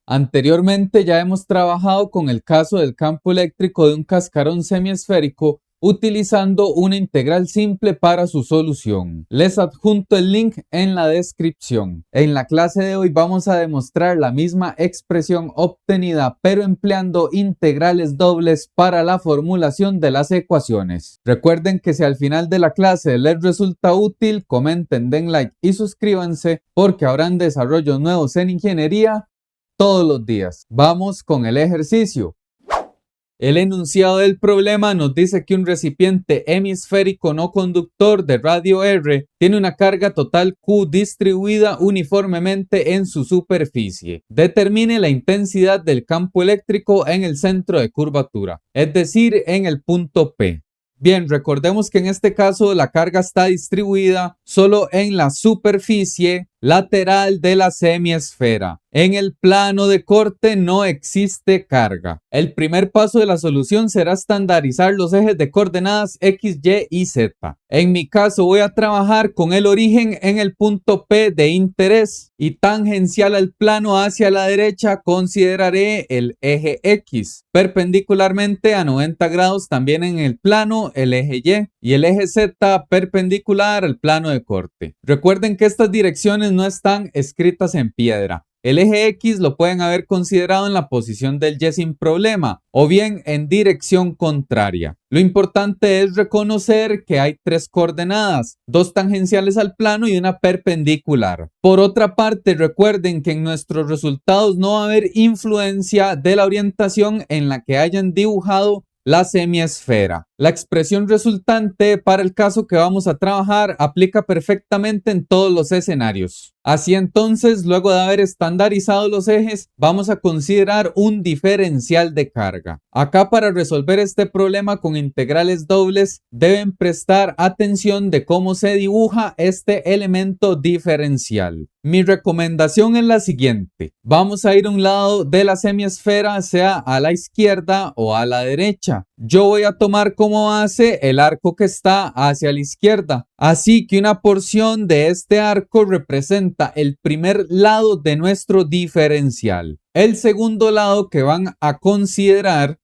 Anteriormente ya hemos trabajado con el caso del campo eléctrico de un cascarón semiesférico utilizando una integral simple para su solución. Les adjunto el link en la descripción. En la clase de hoy vamos a demostrar la misma expresión obtenida pero empleando integrales dobles para la formulación de las ecuaciones. Recuerden que si al final de la clase les resulta útil, comenten, den like y suscríbanse porque habrán desarrollos nuevos en ingeniería todos los días. Vamos con el ejercicio. El enunciado del problema nos dice que un recipiente hemisférico no conductor de radio R tiene una carga total Q distribuida uniformemente en su superficie. Determine la intensidad del campo eléctrico en el centro de curvatura, es decir, en el punto P. Bien, recordemos que en este caso la carga está distribuida solo en la superficie lateral de la semiesfera. En el plano de corte no existe carga. El primer paso de la solución será estandarizar los ejes de coordenadas X, Y y Z. En mi caso voy a trabajar con el origen en el punto P de interés y tangencial al plano hacia la derecha consideraré el eje X. Perpendicularmente a 90 grados también en el plano el eje Y el eje Z perpendicular al plano de corte. Recuerden que estas direcciones no están escritas en piedra. El eje X lo pueden haber considerado en la posición del Y sin problema o bien en dirección contraria. Lo importante es reconocer que hay tres coordenadas, dos tangenciales al plano y una perpendicular. Por otra parte, recuerden que en nuestros resultados no va a haber influencia de la orientación en la que hayan dibujado la semiesfera. La expresión resultante para el caso que vamos a trabajar aplica perfectamente en todos los escenarios. Así entonces, luego de haber estandarizado los ejes, vamos a considerar un diferencial de carga. Acá para resolver este problema con integrales dobles, deben prestar atención de cómo se dibuja este elemento diferencial. Mi recomendación es la siguiente. Vamos a ir a un lado de la semiesfera, sea a la izquierda o a la derecha. Yo voy a tomar como base el arco que está hacia la izquierda. Así que una porción de este arco representa el primer lado de nuestro diferencial. El segundo lado que van a considerar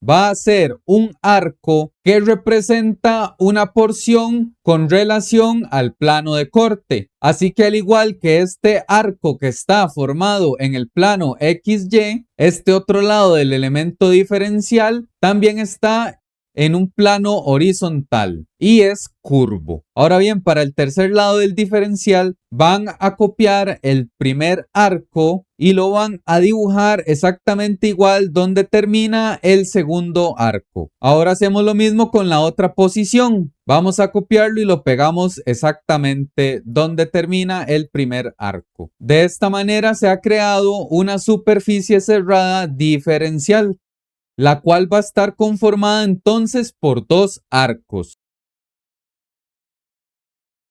va a ser un arco que representa una porción con relación al plano de corte. Así que al igual que este arco que está formado en el plano XY, este otro lado del elemento diferencial también está en un plano horizontal y es curvo. Ahora bien, para el tercer lado del diferencial van a copiar el primer arco y lo van a dibujar exactamente igual donde termina el segundo arco. Ahora hacemos lo mismo con la otra posición. Vamos a copiarlo y lo pegamos exactamente donde termina el primer arco. De esta manera se ha creado una superficie cerrada diferencial, la cual va a estar conformada entonces por dos arcos.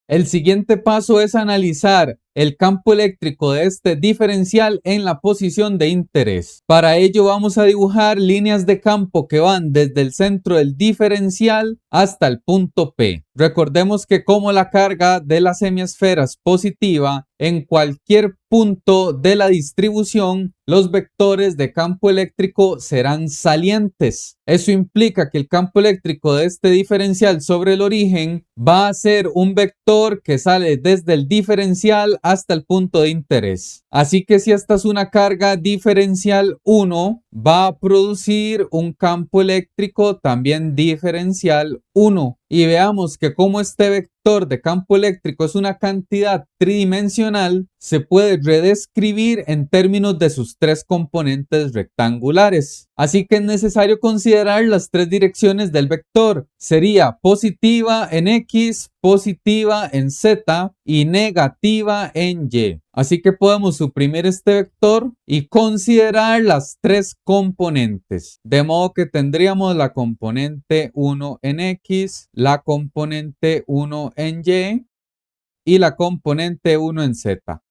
El siguiente paso es analizar el campo eléctrico de este diferencial en la posición de interés. Para ello vamos a dibujar líneas de campo que van desde el centro del diferencial hasta el punto P. Recordemos que como la carga de la semiesfera es positiva, en cualquier punto de la distribución, los vectores de campo eléctrico serán salientes. Eso implica que el campo eléctrico de este diferencial sobre el origen va a ser un vector que sale desde el diferencial hasta el punto de interés. Así que si esta es una carga diferencial 1, va a producir un campo eléctrico también diferencial 1. Y veamos que como este vector de campo eléctrico es una cantidad tridimensional, se puede redescribir en términos de sus tres componentes rectangulares. Así que es necesario considerar las tres direcciones del vector. Sería positiva en X, positiva en Z y negativa en Y. Así que podemos suprimir este vector y considerar las tres componentes. De modo que tendríamos la componente 1 en X, la componente 1 en Y la componente 1 en Z.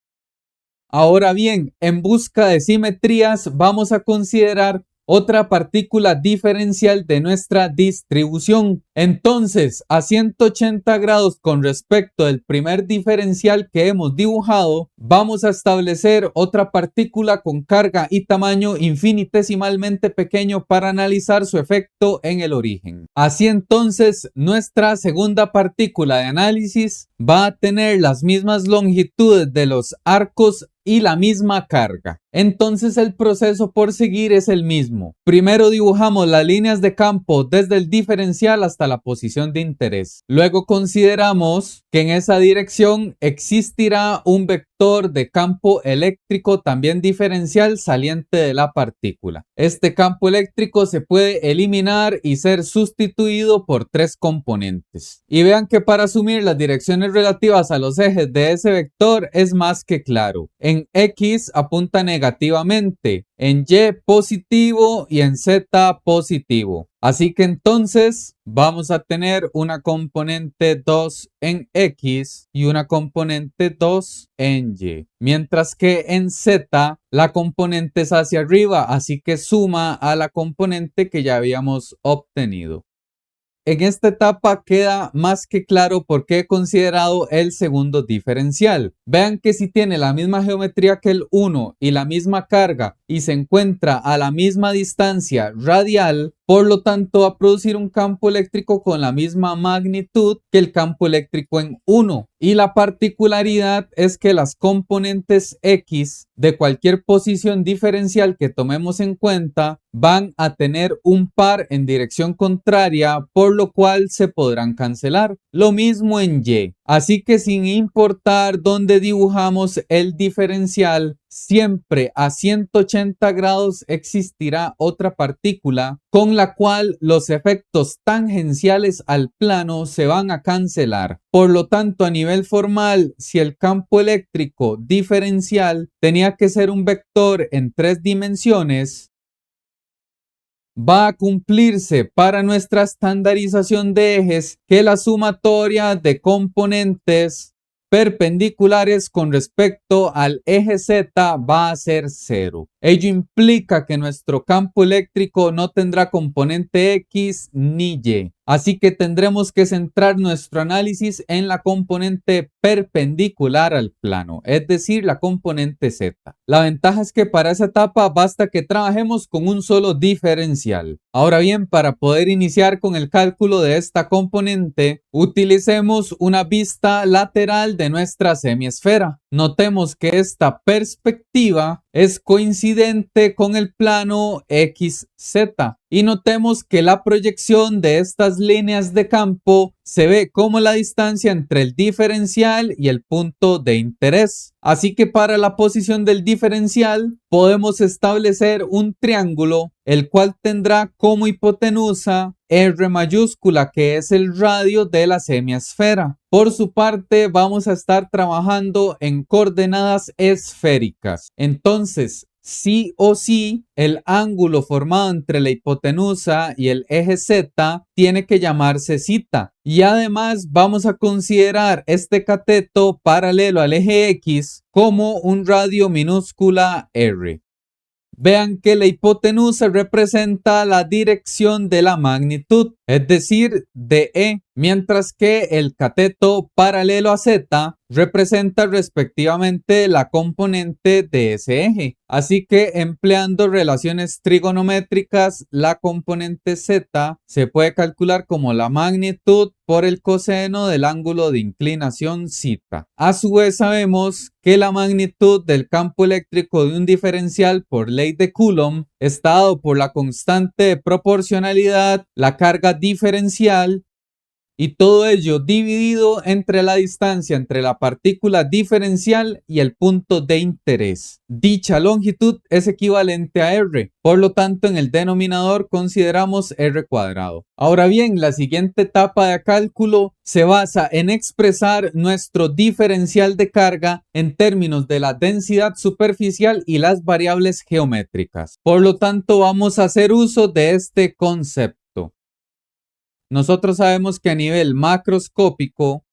Ahora bien, en busca de simetrías vamos a considerar otra partícula diferencial de nuestra distribución. Entonces, a 180 grados con respecto del primer diferencial que hemos dibujado, vamos a establecer otra partícula con carga y tamaño infinitesimalmente pequeño para analizar su efecto en el origen. Así entonces, nuestra segunda partícula de análisis va a tener las mismas longitudes de los arcos y la misma carga. Entonces el proceso por seguir es el mismo. Primero dibujamos las líneas de campo desde el diferencial hasta la posición de interés. Luego consideramos que en esa dirección existirá un vector de campo eléctrico también diferencial saliente de la partícula. Este campo eléctrico se puede eliminar y ser sustituido por tres componentes. Y vean que para asumir las direcciones relativas a los ejes de ese vector es más que claro. En X apunta negativamente, en Y positivo y en Z positivo. Así que entonces vamos a tener una componente 2 en X y una componente 2 en Y. Mientras que en Z la componente es hacia arriba, así que suma a la componente que ya habíamos obtenido. En esta etapa queda más que claro por qué he considerado el segundo diferencial. Vean que si tiene la misma geometría que el 1 y la misma carga y se encuentra a la misma distancia radial, por lo tanto va a producir un campo eléctrico con la misma magnitud que el campo eléctrico en 1. Y la particularidad es que las componentes X de cualquier posición diferencial que tomemos en cuenta van a tener un par en dirección contraria, por lo cual se podrán cancelar. Lo mismo en Y. Así que sin importar dónde dibujamos el diferencial, siempre a 180 grados existirá otra partícula con la cual los efectos tangenciales al plano se van a cancelar. Por lo tanto, a nivel formal, si el campo eléctrico diferencial tenía que ser un vector en 3 dimensiones, va a cumplirse para nuestra estandarización de ejes que la sumatoria de componentes perpendiculares con respecto al eje Z va a ser 0. Ello implica que nuestro campo eléctrico no tendrá componente X ni Y. Así que tendremos que centrar nuestro análisis en la componente perpendicular al plano, es decir, la componente Z. La ventaja es que para esa etapa basta que trabajemos con un solo diferencial. Ahora bien, para poder iniciar con el cálculo de esta componente, utilicemos una vista lateral de nuestra semiesfera. Notemos que esta perspectiva es coincidente con el plano XZ y notemos que la proyección de estas líneas de campo se ve como la distancia entre el diferencial y el punto de interés. Así que para la posición del diferencial podemos establecer un triángulo el cual tendrá como hipotenusa R mayúscula, que es el radio de la semiesfera. Por su parte, vamos a estar trabajando en coordenadas esféricas. Entonces, sí o sí, el ángulo formado entre la hipotenusa y el eje Z tiene que llamarse zeta. Y además vamos a considerar este cateto paralelo al eje X como un radio minúscula R. Vean que la hipotenusa representa la dirección de la magnitud, es decir, de E, mientras que el cateto paralelo a Z representa respectivamente la componente de ese eje. Así que empleando relaciones trigonométricas, la componente Z se puede calcular como la magnitud por el coseno del ángulo de inclinación θ. A su vez sabemos que la magnitud del campo eléctrico de un diferencial por ley de Coulomb está dado por la constante de proporcionalidad, la carga diferencial, y todo ello dividido entre la distancia entre la partícula diferencial y el punto de interés. Dicha longitud es equivalente a R, por lo tanto en el denominador consideramos R cuadrado. Ahora bien, la siguiente etapa de cálculo se basa en expresar nuestro diferencial de carga en términos de la densidad superficial y las variables geométricas. Por lo tanto, vamos a hacer uso de este concepto. Nosotros sabemos que a nivel macroscópico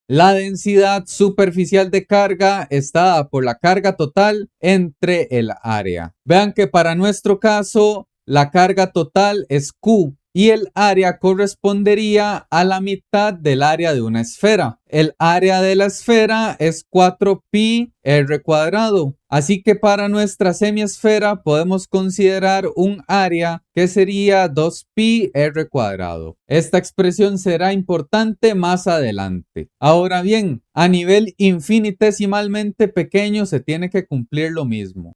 La densidad superficial de carga está dada por la carga total entre el área. Vean que para nuestro caso la carga total es Q y el área correspondería a la mitad del área de una esfera. El área de la esfera es 4pi r cuadrado. Así que para nuestra semiesfera podemos considerar un área que sería 2pi r cuadrado. Esta expresión será importante más adelante. Ahora bien, a nivel infinitesimalmente pequeño se tiene que cumplir lo mismo.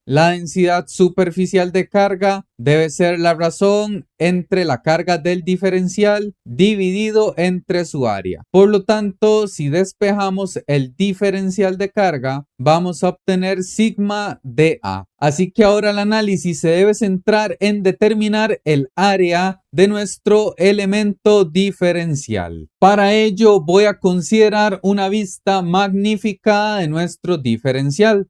La densidad superficial de carga debe ser la razón entre la carga del diferencial dividido entre su área. Por lo tanto, si despejamos el diferencial de carga, vamos a obtener sigma dA. Así que ahora el análisis se debe centrar en determinar el área de nuestro elemento diferencial. Para ello voy a considerar una vista magnificada de nuestro diferencial.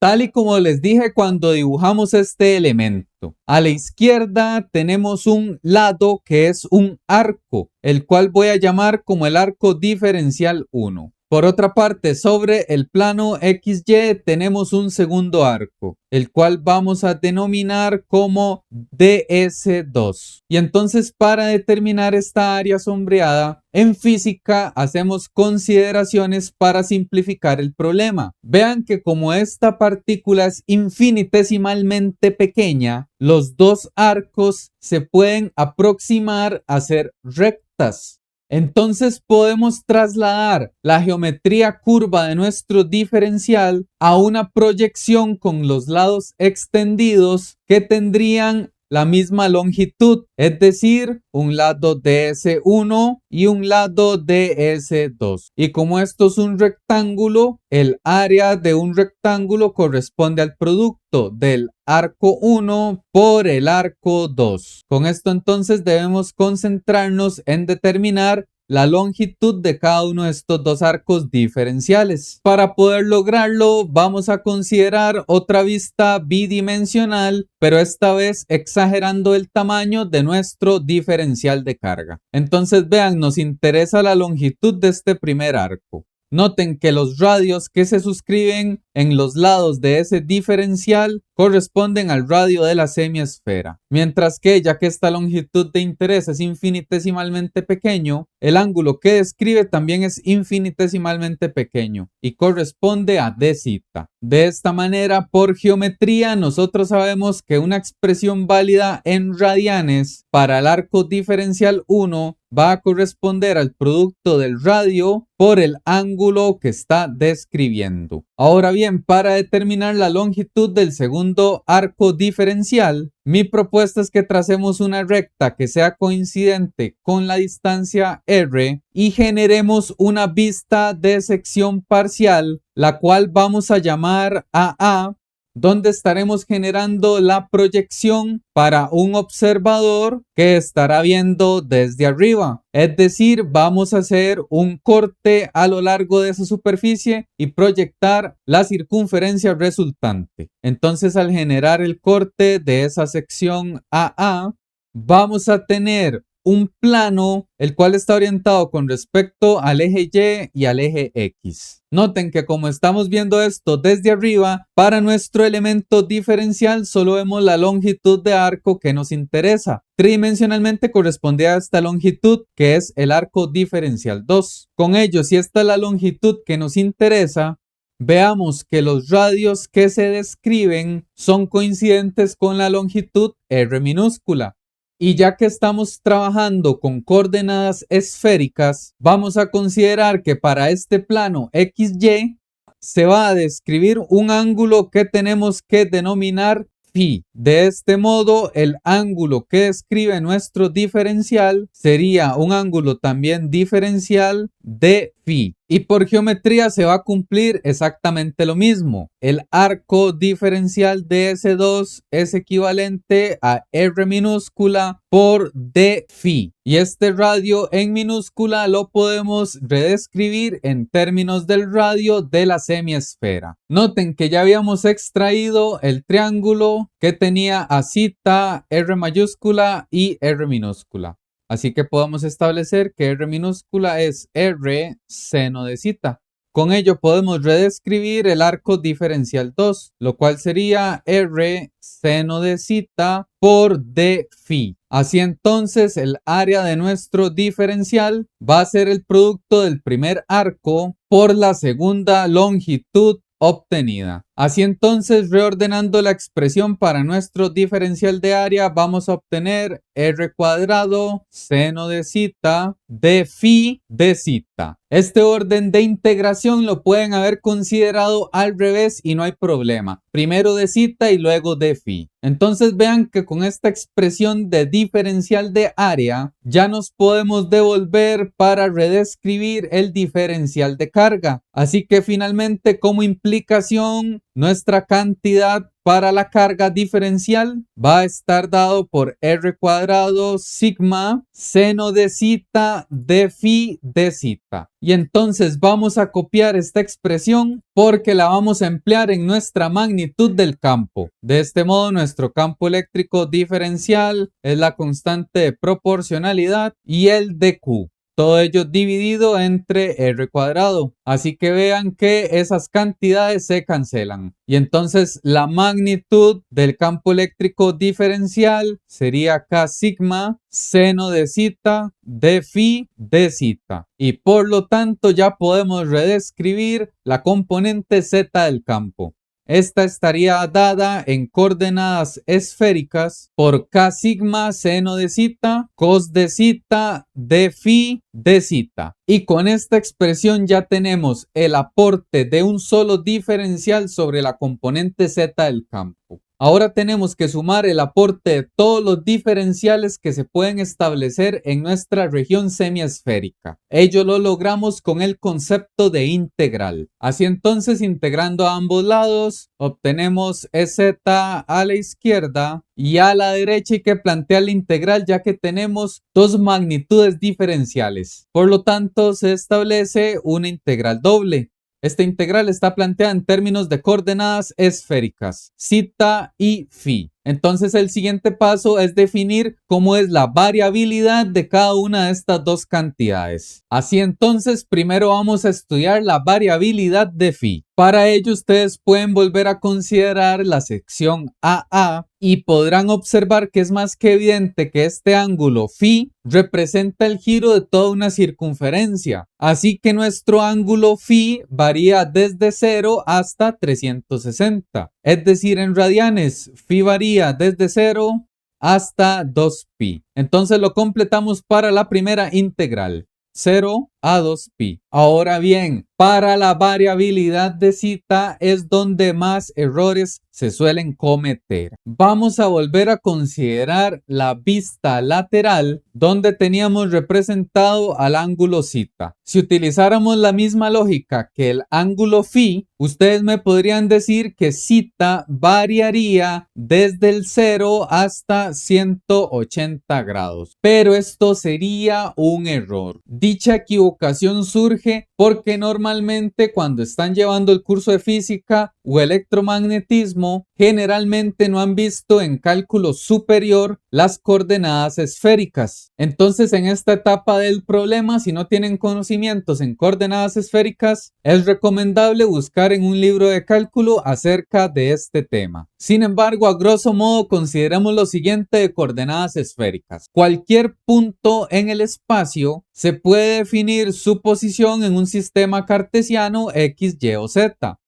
Tal y como les dije cuando dibujamos este elemento, a la izquierda tenemos un lado que es un arco, el cual voy a llamar como el arco diferencial 1. Por otra parte, sobre el plano XY tenemos un segundo arco, el cual vamos a denominar como DS2. Y entonces para determinar esta área sombreada, en física hacemos consideraciones para simplificar el problema. Vean que como esta partícula es infinitesimalmente pequeña, los dos arcos se pueden aproximar a ser rectas. Entonces podemos trasladar la geometría curva de nuestro diferencial a una proyección con los lados extendidos que tendrían la misma longitud, es decir, un lado DS1 y un lado DS2. Y como esto es un rectángulo, el área de un rectángulo corresponde al producto del arco 1 por el arco 2. Con esto entonces debemos concentrarnos en determinar la longitud de cada uno de estos dos arcos diferenciales. Para poder lograrlo, vamos a considerar otra vista bidimensional, pero esta vez exagerando el tamaño de nuestro diferencial de carga. Entonces vean, nos interesa la longitud de este primer arco. Noten que los radios que se suscriben en los lados de ese diferencial corresponden al radio de la semiesfera. Mientras que, ya que esta longitud de interés es infinitesimalmente pequeño, el ángulo que describe también es infinitesimalmente pequeño y corresponde a dθ. De esta manera, por geometría, nosotros sabemos que una expresión válida en radianes para el arco diferencial 1 va a corresponder al producto del radio por el ángulo que está describiendo. Ahora bien, para determinar la longitud del segundo arco diferencial, mi propuesta es que tracemos una recta que sea coincidente con la distancia r y generemos una vista de sección parcial, la cual vamos a llamar AA, donde estaremos generando la proyección para un observador que estará viendo desde arriba. Es decir, vamos a hacer un corte a lo largo de esa superficie y proyectar la circunferencia resultante. Entonces, al generar el corte de esa sección AA, vamos a tener un plano el cual está orientado con respecto al eje Y y al eje X. Noten que como estamos viendo esto desde arriba, para nuestro elemento diferencial solo vemos la longitud de arco que nos interesa. Tridimensionalmente corresponde a esta longitud que es el arco diferencial 2. Con ello, si esta es la longitud que nos interesa, veamos que los radios que se describen son coincidentes con la longitud r minúscula. Y ya que estamos trabajando con coordenadas esféricas, vamos a considerar que para este plano XY se va a describir un ángulo que tenemos que denominar phi. De este modo, el ángulo que describe nuestro diferencial sería un ángulo también diferencial de phi. Y por geometría se va a cumplir exactamente lo mismo. El arco diferencial de S2 es equivalente a R minúscula por d phi. Y este radio en minúscula lo podemos redescribir en términos del radio de la semiesfera. Noten que ya habíamos extraído el triángulo que tenía asita, R mayúscula y R minúscula. Así que podemos establecer que R minúscula es R seno de zeta. Con ello podemos redescribir el arco diferencial 2, lo cual sería R seno de zeta por d phi. Así entonces el área de nuestro diferencial va a ser el producto del primer arco por la segunda longitud obtenida. Así entonces, reordenando la expresión para nuestro diferencial de área, vamos a obtener r cuadrado seno de zeta de phi de zeta. Este orden de integración lo pueden haber considerado al revés y no hay problema. Primero de zeta y luego de phi. Entonces vean que con esta expresión de diferencial de área ya nos podemos devolver para redescribir el diferencial de carga. Así que finalmente, como implicación, nuestra cantidad para la carga diferencial va a estar dado por r cuadrado sigma seno de zeta de phi de zeta. Y entonces vamos a copiar esta expresión porque la vamos a emplear en nuestra magnitud del campo. De este modo, nuestro campo eléctrico diferencial es la constante de proporcionalidad y el de Q. Todo ello dividido entre r cuadrado. Así que vean que esas cantidades se cancelan. Y entonces la magnitud del campo eléctrico diferencial sería K sigma seno de zeta de phi de zeta. Y por lo tanto ya podemos redescribir la componente z del campo. Esta estaría dada en coordenadas esféricas por K sigma seno de zeta cos de zeta de phi de zeta. Y con esta expresión ya tenemos el aporte de un solo diferencial sobre la componente z del campo. Ahora tenemos que sumar el aporte de todos los diferenciales que se pueden establecer en nuestra región semiesférica. Ello lo logramos con el concepto de integral. Así entonces, integrando a ambos lados, obtenemos EZ a la izquierda y a la derecha hay que plantear la integral ya que tenemos dos magnitudes diferenciales. Por lo tanto, se establece una integral doble. Esta integral está planteada en términos de coordenadas esféricas, zeta y phi. Entonces el siguiente paso es definir cómo es la variabilidad de cada una de estas dos cantidades. Así entonces, primero vamos a estudiar la variabilidad de phi. Para ello ustedes pueden volver a considerar la sección AA y podrán observar que es más que evidente que este ángulo phi representa el giro de toda una circunferencia. Así que nuestro ángulo phi varía desde 0 hasta 360. Es decir, en radianes, phi varía desde 0 hasta 2pi. Entonces lo completamos para la primera integral. 0 a 2pi. Ahora bien, para la variabilidad de zeta es donde más errores se suelen cometer. Vamos a volver a considerar la vista lateral donde teníamos representado al ángulo zeta. Si utilizáramos la misma lógica que el ángulo phi, ustedes me podrían decir que zeta variaría desde el 0 hasta 180 grados. Pero esto sería un error. Dicha equivocación surge porque normalmente cuando están llevando el curso de física o electromagnetismo, generalmente no han visto en cálculo superior las coordenadas esféricas. Entonces, en esta etapa del problema, si no tienen conocimientos en coordenadas esféricas, es recomendable buscar en un libro de cálculo acerca de este tema. Sin embargo, a grosso modo, consideremos lo siguiente de coordenadas esféricas. Cualquier punto en el espacio se puede definir su posición en un sistema cartesiano X, Y o Z.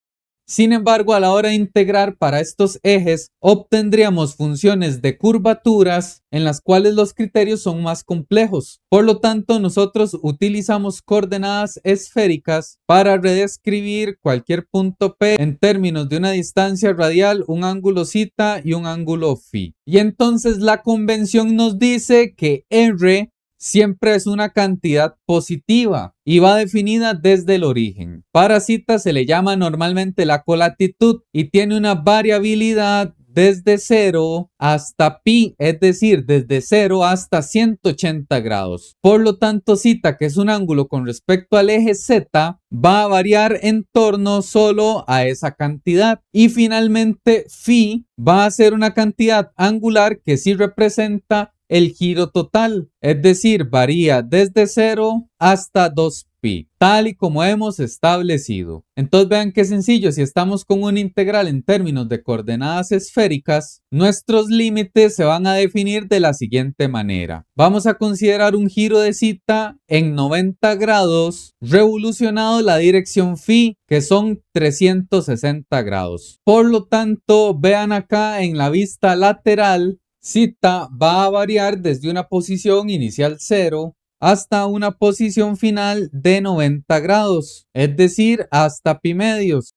Sin embargo, a la hora de integrar para estos ejes, obtendríamos funciones de curvaturas en las cuales los criterios son más complejos. Por lo tanto, nosotros utilizamos coordenadas esféricas para redescribir cualquier punto P en términos de una distancia radial, un ángulo zeta y un ángulo phi. Y entonces la convención nos dice que R siempre es una cantidad positiva y va definida desde el origen. Para zeta se le llama normalmente la colatitud y tiene una variabilidad desde 0 hasta pi, es decir, desde 0 hasta 180 grados. Por lo tanto, zeta, que es un ángulo con respecto al eje z, va a variar en torno solo a esa cantidad. Y finalmente, phi va a ser una cantidad angular que sí representa el giro total, es decir, varía desde 0 hasta 2pi, tal y como hemos establecido. Entonces vean qué sencillo, si estamos con una integral en términos de coordenadas esféricas, nuestros límites se van a definir de la siguiente manera. Vamos a considerar un giro de zeta en 90 grados revolucionado la dirección phi, que son 360 grados. Por lo tanto, vean acá en la vista lateral, zeta va a variar desde una posición inicial 0 hasta una posición final de 90 grados, es decir, hasta pi medios.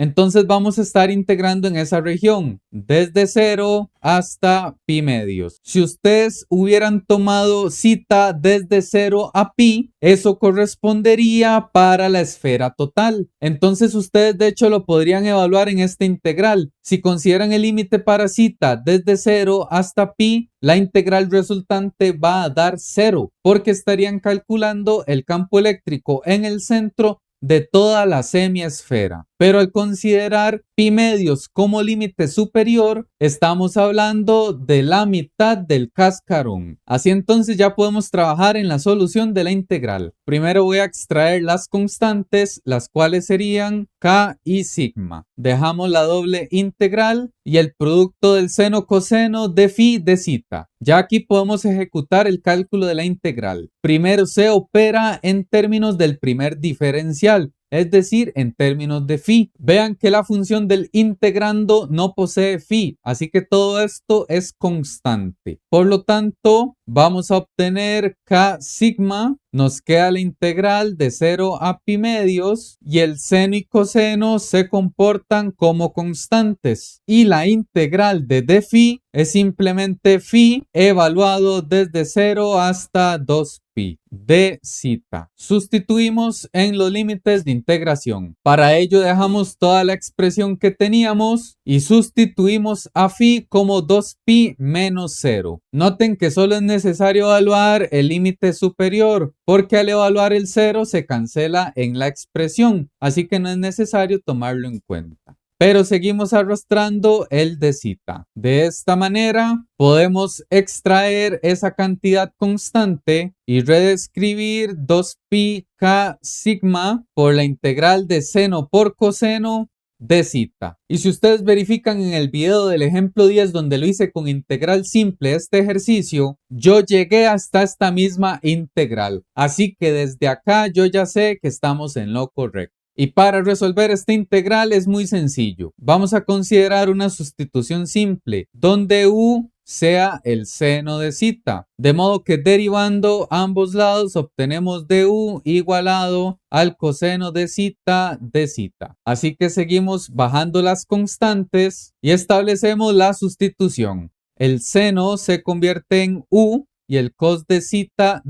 Entonces vamos a estar integrando en esa región, desde 0 hasta pi medios. Si ustedes hubieran tomado zeta desde 0 a pi, eso correspondería para la esfera total. Entonces ustedes de hecho lo podrían evaluar en esta integral. Si consideran el límite para zeta desde 0 hasta pi, la integral resultante va a dar 0, porque estarían calculando el campo eléctrico en el centro de toda la semiesfera. Pero al considerar pi medios como límite superior, estamos hablando de la mitad del cascarón. Así entonces ya podemos trabajar en la solución de la integral. Primero voy a extraer las constantes, las cuales serían k y sigma. Dejamos la doble integral y el producto del seno coseno de phi de zeta. Ya aquí podemos ejecutar el cálculo de la integral. Primero se opera en términos del primer diferencial, es decir, en términos de phi. Vean que la función del integrando no posee phi, así que todo esto es constante. Por lo tanto, vamos a obtener k sigma, nos queda la integral de 0 a pi medios y el seno y coseno se comportan como constantes. Y la integral de d phi es simplemente phi evaluado desde 0 hasta 2pi de zeta. Sustituimos en los límites de integración. Para ello dejamos toda la expresión que teníamos y sustituimos a phi como 2pi menos 0. Noten que solo es necesario evaluar el límite superior, porque al evaluar el 0 se cancela en la expresión, así que no es necesario tomarlo en cuenta. Pero seguimos arrastrando el de zeta. De esta manera podemos extraer esa cantidad constante y reescribir 2pi k sigma por la integral de seno por coseno de zeta. Y si ustedes verifican en el video del ejemplo 10 donde lo hice con integral simple este ejercicio, yo llegué hasta esta misma integral. Así que desde acá yo ya sé que estamos en lo correcto. Y para resolver esta integral es muy sencillo. Vamos a considerar una sustitución simple, donde u sea el seno de zeta. De modo que derivando ambos lados obtenemos du igualado al coseno de zeta de zeta. Así que seguimos bajando las constantes y establecemos la sustitución. El seno se convierte en u y el cos de zeta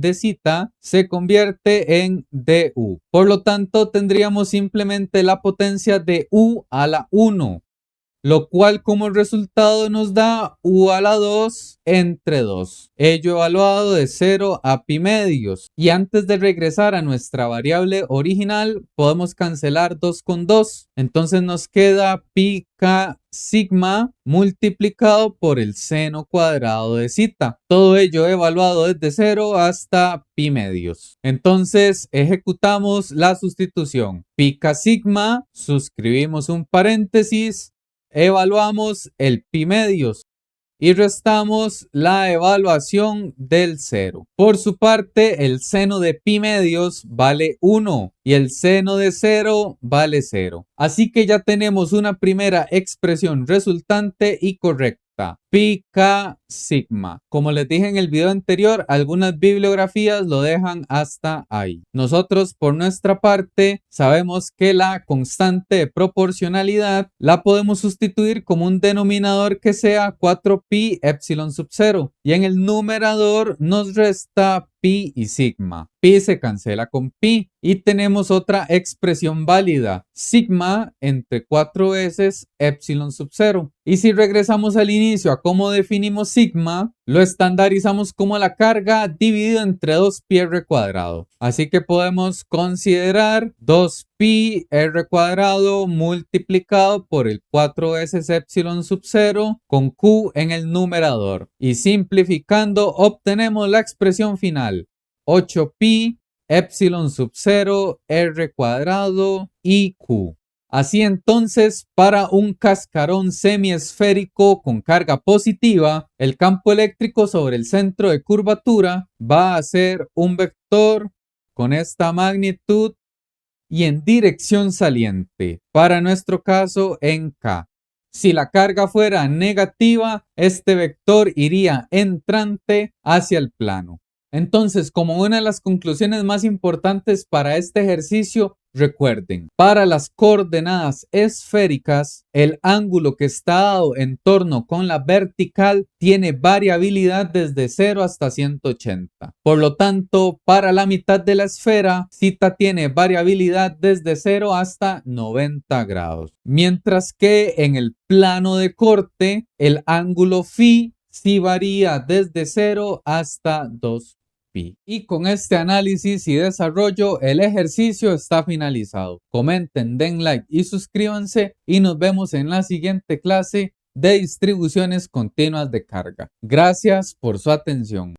se convierte en du. Por lo tanto, tendríamos simplemente la potencia de u a la 1, lo cual como resultado nos da u a la 2 entre 2. Ello evaluado de 0 a pi medios. Y antes de regresar a nuestra variable original, podemos cancelar 2 con 2. Entonces nos queda pi k sigma multiplicado por el seno cuadrado de zeta. Todo ello evaluado desde 0 hasta pi medios. Entonces ejecutamos la sustitución. Pi k sigma, suscribimos un paréntesis, evaluamos el pi medios y restamos la evaluación del 0. Por su parte, el seno de pi medios vale 1 y el seno de 0 vale 0. Así que ya tenemos una primera expresión resultante y correcta. Pi k sigma. Como les dije en el video anterior, algunas bibliografías lo dejan hasta ahí. Nosotros por nuestra parte sabemos que la constante de proporcionalidad la podemos sustituir como un denominador que sea 4pi epsilon sub 0 y en el numerador nos resta pi y sigma. Pi se cancela con pi y tenemos otra expresión válida, sigma entre 4 veces epsilon sub 0. Y si regresamos al inicio a cómo definimos sigma, lo estandarizamos como la carga dividido entre 2pi r cuadrado. Así que podemos considerar 2pi r cuadrado multiplicado por el 4 veces epsilon sub 0 con q en el numerador. Y simplificando obtenemos la expresión final: 8pi epsilon sub 0 r cuadrado y q. Así entonces, para un cascarón semiesférico con carga positiva, el campo eléctrico sobre el centro de curvatura va a ser un vector con esta magnitud y en dirección saliente, para nuestro caso en K. Si la carga fuera negativa, este vector iría entrante hacia el plano. Entonces, como una de las conclusiones más importantes para este ejercicio, recuerden, para las coordenadas esféricas, el ángulo que está dado en torno con la vertical tiene variabilidad desde 0 hasta 180. Por lo tanto, para la mitad de la esfera, θ tiene variabilidad desde 0 hasta 90 grados. Mientras que en el plano de corte, el ángulo φ sí varía desde 0 hasta 2pi. Y con este análisis y desarrollo, el ejercicio está finalizado. Comenten, den like y suscríbanse y nos vemos en la siguiente clase de distribuciones continuas de carga. Gracias por su atención.